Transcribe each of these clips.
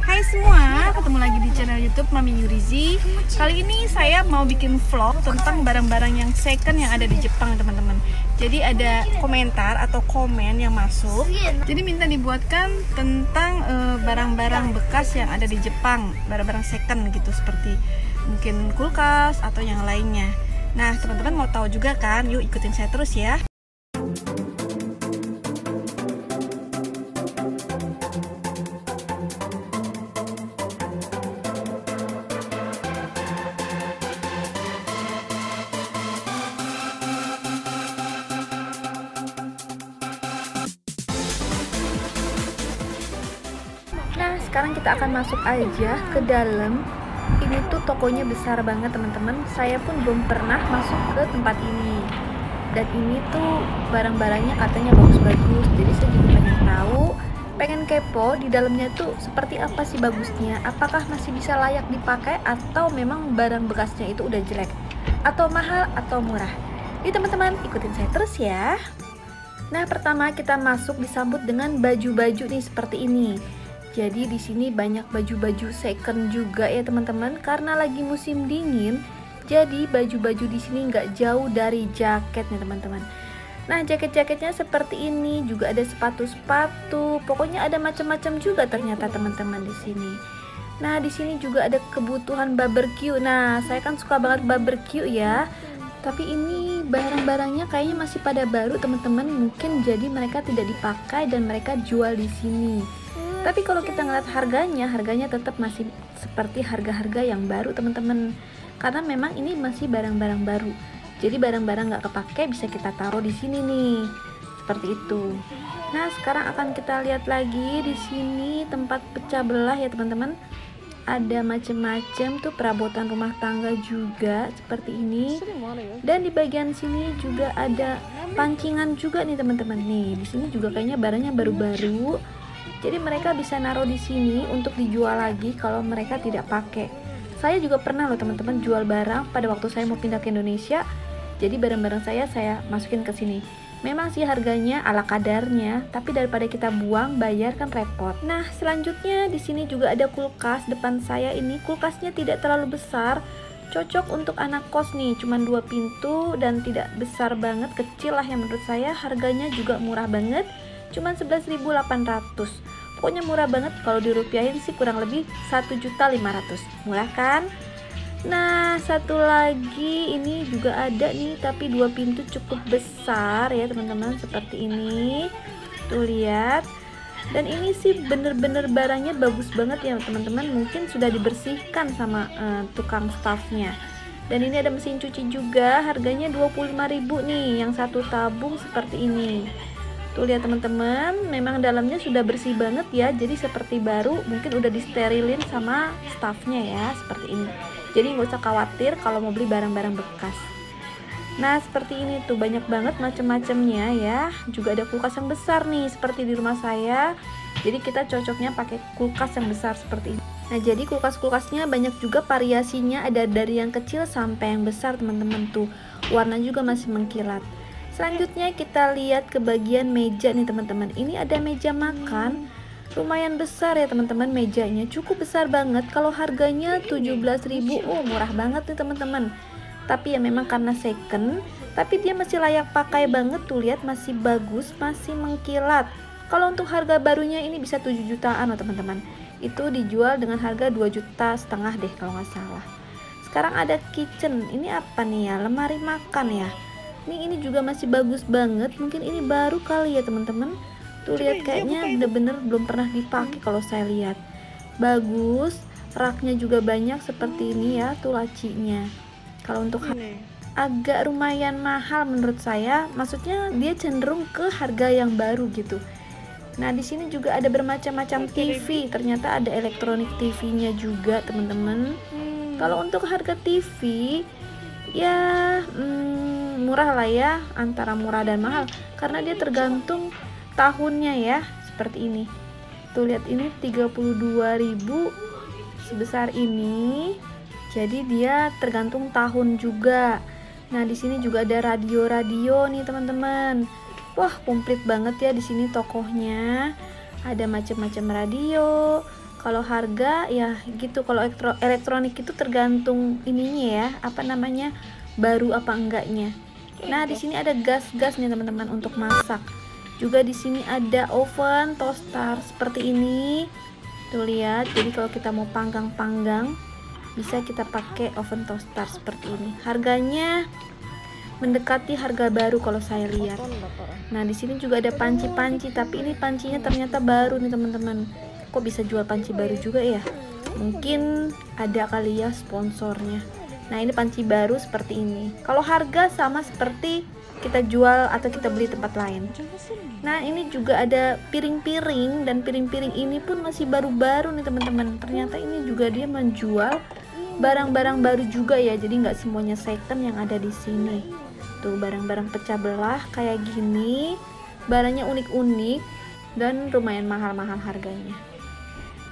Hai semua, ketemu lagi di channel YouTube Mami Yurizi. Kali ini saya mau bikin vlog tentang barang-barang yang second yang ada di Jepang, teman-teman. Jadi ada komentar atau komen yang masuk. Jadi minta dibuatkan tentang barang-barang bekas yang ada di Jepang, barang-barang second gitu, seperti mungkin kulkas atau yang lainnya. Nah, teman-teman mau tahu juga kan? Yuk ikutin saya terus ya. Nah, sekarang kita akan masuk aja ke dalam. Ini tuh tokonya besar banget, teman-teman. Saya pun belum pernah masuk ke tempat ini. Dan ini tuh barang-barangnya katanya bagus-bagus. Jadi saya juga pengen tahu, pengen kepo di dalamnya tuh seperti apa sih bagusnya. Apakah masih bisa layak dipakai atau memang barang bekasnya itu udah jelek, atau mahal atau murah. Jadi teman-teman ikutin saya terus ya. Nah, pertama kita masuk disambut dengan baju-baju nih seperti ini. Jadi di sini banyak baju-baju second juga ya teman-teman, karena lagi musim dingin. Jadi baju-baju di sini nggak jauh dari jaket nih teman-teman. Nah, jaket-jaketnya seperti ini, juga ada sepatu-sepatu. Pokoknya ada macam-macam juga ternyata teman-teman di sini. Nah, di sini juga ada kebutuhan barbecue. Nah, saya kan suka banget barbecue ya. Tapi ini barang-barangnya kayaknya masih pada baru teman-teman. Mungkin jadi mereka tidak dipakai dan mereka jual di sini. Tapi kalau kita ngeliat harganya tetap masih seperti harga-harga yang baru teman-teman. Karena memang ini masih barang-barang baru. Jadi barang-barang nggak kepake bisa kita taruh di sini nih. Seperti itu. Nah, sekarang akan kita lihat lagi di sini tempat pecah belah ya teman-teman. Ada macam-macam tuh perabotan rumah tangga juga seperti ini. Dan di bagian sini juga ada pancingan juga nih teman-teman. Nih, di sini juga kayaknya barangnya baru-baru. Jadi mereka bisa naruh di sini untuk dijual lagi kalau mereka tidak pakai. Saya juga pernah loh teman-teman jual barang pada waktu saya mau pindah ke Indonesia. Jadi barang-barang saya masukin ke sini. Memang sih harganya ala kadarnya, tapi daripada kita buang bayar kan repot. Nah, selanjutnya di sini juga ada kulkas depan saya ini. Kulkasnya tidak terlalu besar, cocok untuk anak kos nih, cuman 2 pintu dan tidak besar banget, kecil lah yang menurut saya. Harganya juga murah banget. Cuman 11.800. Pokoknya murah banget, kalau dirupiahin sih kurang lebih 1.500.000. Murah kan? Nah, satu lagi ini juga ada nih, tapi 2 pintu cukup besar ya teman-teman, seperti ini. Tuh lihat. Dan ini sih bener-bener barangnya bagus banget ya teman-teman. Mungkin sudah dibersihkan sama tukang staffnya. Dan ini ada mesin cuci juga, harganya 25.000 nih, yang satu tabung seperti ini. Tuh lihat teman-teman, memang dalamnya sudah bersih banget ya, jadi seperti baru, mungkin udah disterilin sama staffnya ya, seperti ini. Jadi nggak usah khawatir kalau mau beli barang-barang bekas. Nah, seperti ini tuh banyak banget macam-macamnya ya. Juga ada kulkas yang besar nih, seperti di rumah saya. Jadi kita cocoknya pakai kulkas yang besar seperti ini. Nah, jadi kulkas-kulkasnya banyak juga variasinya, ada dari yang kecil sampai yang besar teman-teman tuh. Warna juga masih mengkilat. Selanjutnya kita lihat ke bagian meja nih teman-teman. Ini ada meja makan, lumayan besar ya teman-teman, mejanya cukup besar banget. Kalau harganya 17.000, murah banget nih teman-teman. Tapi ya memang karena second, tapi dia masih layak pakai banget tuh, lihat masih bagus, masih mengkilat. Kalau untuk harga barunya ini bisa 7 jutaan loh teman-teman. Itu dijual dengan harga 2,5 juta deh kalau nggak salah. Sekarang ada kitchen, ini apa nih ya, lemari makan ya. Ini juga masih bagus banget. Mungkin ini baru kali ya teman-teman. Tuh lihat kayaknya bener-bener belum pernah dipakai kalau saya lihat. Bagus. Raknya juga banyak seperti ini ya, tuh lacinya. Kalau untuk agak lumayan mahal menurut saya. Maksudnya dia cenderung ke harga yang baru gitu. Nah, di sini juga ada bermacam-macam TV. Ternyata ada elektronik TV-nya juga teman-teman. Kalau untuk harga TV ya murah lah ya, antara murah dan mahal karena dia tergantung tahunnya ya, seperti ini. Tuh lihat ini 32.000 sebesar ini. Jadi dia tergantung tahun juga. Nah, di sini juga ada radio-radio nih teman-teman. Wah, komplit banget ya di sini tokohnya. Ada macam-macam radio, Kalau harga ya gitu, kalau elektronik itu tergantung ininya ya, apa namanya, baru apa enggaknya. Nah, di sini ada gas-gas nih teman-teman untuk masak. Juga di sini ada oven toaster seperti ini. Tuh lihat, jadi kalau kita mau panggang-panggang bisa kita pakai oven toaster seperti ini. Harganya mendekati harga baru kalau saya lihat. Nah, di sini juga ada panci-panci, tapi ini pancinya ternyata baru nih teman-teman. Kok bisa jual panci baru juga ya? Mungkin ada kali ya sponsornya. Nah, ini panci baru seperti ini. Kalau harga sama seperti kita jual atau kita beli tempat lain. Nah, ini juga ada piring-piring, dan piring-piring ini pun masih baru-baru nih teman-teman. Ternyata ini juga dia menjual barang-barang baru juga ya. Jadi nggak semuanya second yang ada di sini. Tuh barang-barang pecah belah kayak gini. Barangnya unik-unik dan lumayan mahal-mahal harganya.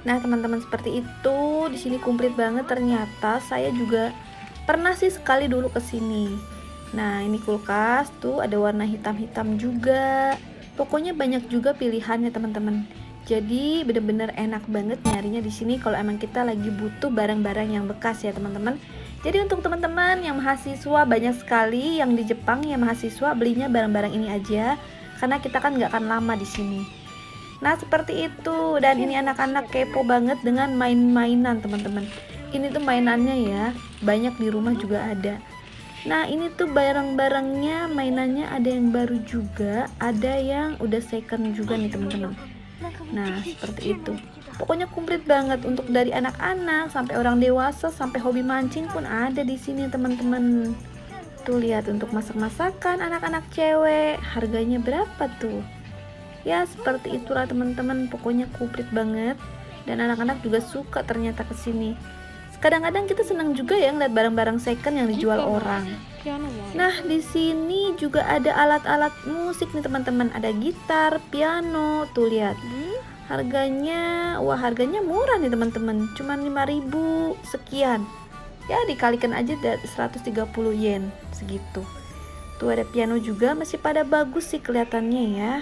Nah, teman-teman, seperti itu. Di sini komplit banget. Ternyata saya juga pernah sih sekali dulu ke sini. Nah, ini kulkas tuh ada warna hitam-hitam juga. Pokoknya banyak juga pilihannya teman-teman. Jadi bener-bener enak banget nyarinya di sini kalau emang kita lagi butuh barang-barang yang bekas ya teman-teman. Jadi untuk teman-teman yang mahasiswa, banyak sekali yang di Jepang yang mahasiswa belinya barang-barang ini aja, karena kita kan nggak akan lama di sini. Nah, seperti itu. Dan ini anak-anak kepo banget dengan main-mainan teman-teman. Ini tuh mainannya ya, banyak di rumah juga ada. Nah, ini tuh barang-barangnya, mainannya ada yang baru juga, ada yang udah second juga nih teman-teman. Nah, seperti itu. Pokoknya komplit banget untuk dari anak-anak sampai orang dewasa, sampai hobi mancing pun ada di sini teman-teman. Tuh lihat, untuk masak-masakan anak-anak cewek, harganya berapa tuh? Ya, seperti itulah teman-teman. Pokoknya komplit banget, dan anak-anak juga suka ternyata kesini. Kadang-kadang kita senang juga ya ngeliat barang-barang second yang dijual orang. Nah, di sini juga ada alat-alat musik nih teman-teman. Ada gitar, piano, tuh lihat. Harganya, wah harganya murah nih teman-teman. Cuman 5.000 sekian. Ya, dikalikan aja 130 yen segitu. Tuh ada piano juga, masih pada bagus sih kelihatannya ya.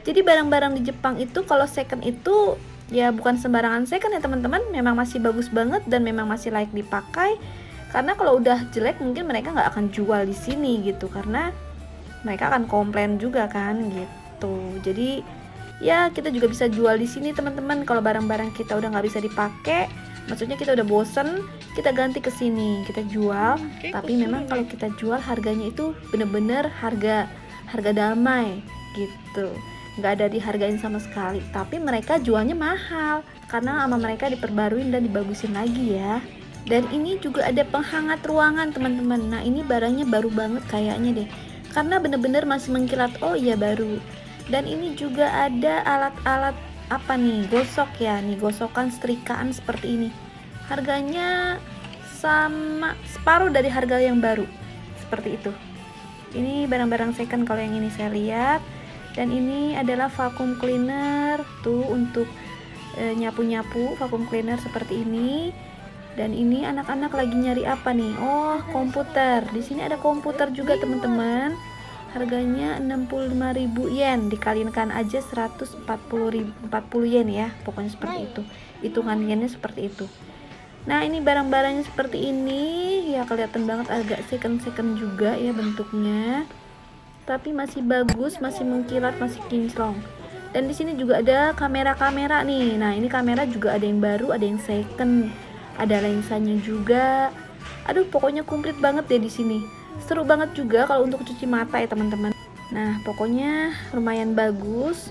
Jadi barang-barang di Jepang itu kalau second itu ya bukan sembarangan second ya teman-teman, memang masih bagus banget dan memang masih layak dipakai. Karena kalau udah jelek mungkin mereka nggak akan jual di sini gitu, karena mereka akan komplain juga kan gitu. Jadi ya kita juga bisa jual di sini teman-teman. Kalau barang-barang kita udah nggak bisa dipakai, maksudnya kita udah bosen, kita ganti ke sini, kita jual. Tapi memang kalau kita jual harganya itu bener-bener harga damai gitu, nggak ada dihargain sama sekali. Tapi mereka jualnya mahal karena sama mereka diperbaruin dan dibagusin lagi ya. Dan ini juga ada penghangat ruangan teman-teman. Nah, ini barangnya baru banget kayaknya deh, karena bener-bener masih mengkilat. Oh iya, baru. Dan ini juga ada alat-alat apa nih, gosok ya, nih gosokan setrikaan seperti ini. Harganya sama separuh dari harga yang baru, seperti itu. Ini barang-barang second kalau yang ini saya lihat. Dan ini adalah vacuum cleaner tuh untuk nyapu-nyapu, vacuum cleaner seperti ini. Dan ini anak-anak lagi nyari apa nih? Oh, komputer. Di sini ada komputer juga teman-teman. Harganya 65.000 yen, dikalikan aja 140 yen ya. Pokoknya seperti itu. Hitungan yennya seperti itu. Nah, ini barang-barangnya seperti ini. Ya kelihatan banget agak second-second juga ya bentuknya. Tapi masih bagus, masih mengkilat, masih kinclong. Dan di sini juga ada kamera-kamera nih. Nah, ini kamera juga ada yang baru, ada yang second. Ada lensanya juga. Aduh, pokoknya komplit banget deh di sini. Seru banget juga kalau untuk cuci mata ya teman-teman. Nah, pokoknya lumayan bagus.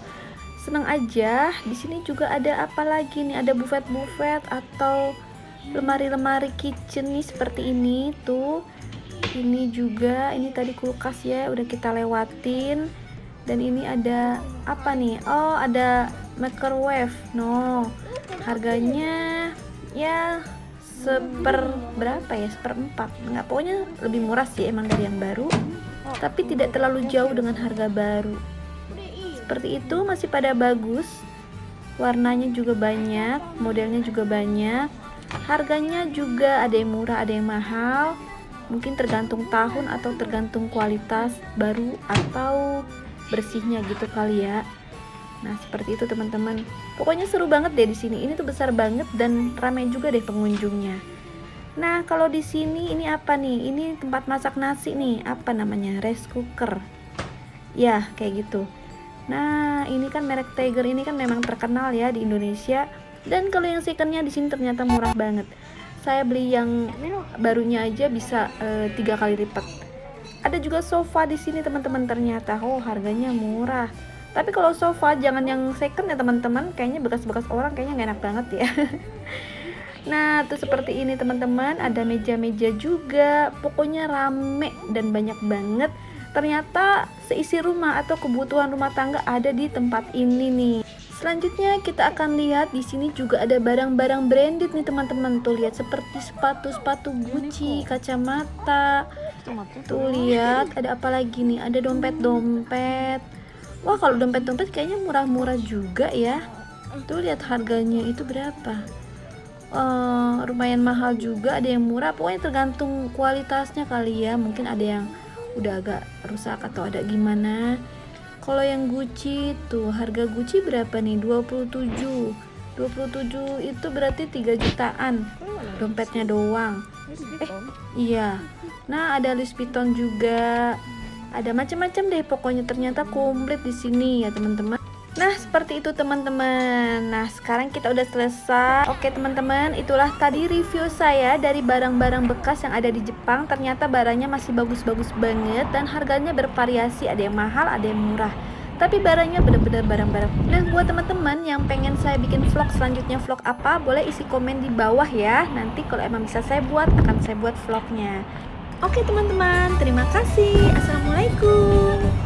Seneng aja. Di sini juga ada apa lagi nih? Ada buffet-buffet atau lemari-lemari kitchen nih seperti ini tuh. Ini juga, ini tadi kulkas ya, udah kita lewatin. Dan ini ada apa nih? Oh, ada microwave. No, harganya ya berapa ya, 1/4. Nggak, pokoknya lebih murah sih emang dari yang baru, tapi tidak terlalu jauh dengan harga baru. Seperti itu, masih pada bagus. Warnanya juga banyak, modelnya juga banyak. Harganya juga ada yang murah, ada yang mahal. Mungkin tergantung tahun atau tergantung kualitas baru atau bersihnya gitu kali ya. Nah, seperti itu teman-teman. Pokoknya seru banget deh di sini. Ini tuh besar banget dan ramai juga deh pengunjungnya. Nah, kalau di sini ini apa nih? Ini tempat masak nasi nih. Apa namanya? Rice cooker. Ya, kayak gitu. Nah, ini kan merek Tiger ini kan memang terkenal ya di Indonesia. Dan kalau yang secondnya di sini ternyata murah banget. Saya beli yang barunya aja bisa 3 kali lipat. Ada juga sofa di sini teman-teman, ternyata. Oh, harganya murah. Tapi kalau sofa jangan yang second ya teman-teman, kayaknya bekas-bekas orang kayaknya nggak enak banget ya. Nah, tuh seperti ini teman-teman, ada meja-meja juga. Pokoknya rame dan banyak banget. Ternyata seisi rumah atau kebutuhan rumah tangga ada di tempat ini nih. Selanjutnya kita akan lihat di sini juga ada barang-barang branded nih teman-teman. Tuh lihat seperti sepatu-sepatu Gucci, kacamata. Tuh lihat ada apa lagi nih? Ada dompet-dompet. Wah, kalau dompet-dompet kayaknya murah-murah juga ya. Tuh lihat harganya itu berapa. Lumayan mahal juga, ada yang murah. Pokoknya tergantung kualitasnya kali ya. Mungkin ada yang udah agak rusak atau ada gimana. Kalau yang Gucci tuh harga Gucci berapa nih? 27 itu berarti 3 jutaan dompetnya doang. Iya. Nah, ada Louis Vuitton juga. Ada macam-macam deh pokoknya, ternyata komplit di sini ya teman-teman. Nah, seperti itu teman-teman. Nah, sekarang kita udah selesai. Oke teman-teman, itulah tadi review saya dari barang-barang bekas yang ada di Jepang. Ternyata barangnya masih bagus-bagus banget dan harganya bervariasi, ada yang mahal, ada yang murah. Tapi barangnya bener-bener barang-barang. Nah, buat teman-teman yang pengen saya bikin vlog selanjutnya, vlog apa, boleh isi komen di bawah ya. Nanti kalau emang bisa saya buat, akan saya buat vlognya. Oke teman-teman, terima kasih. Assalamualaikum.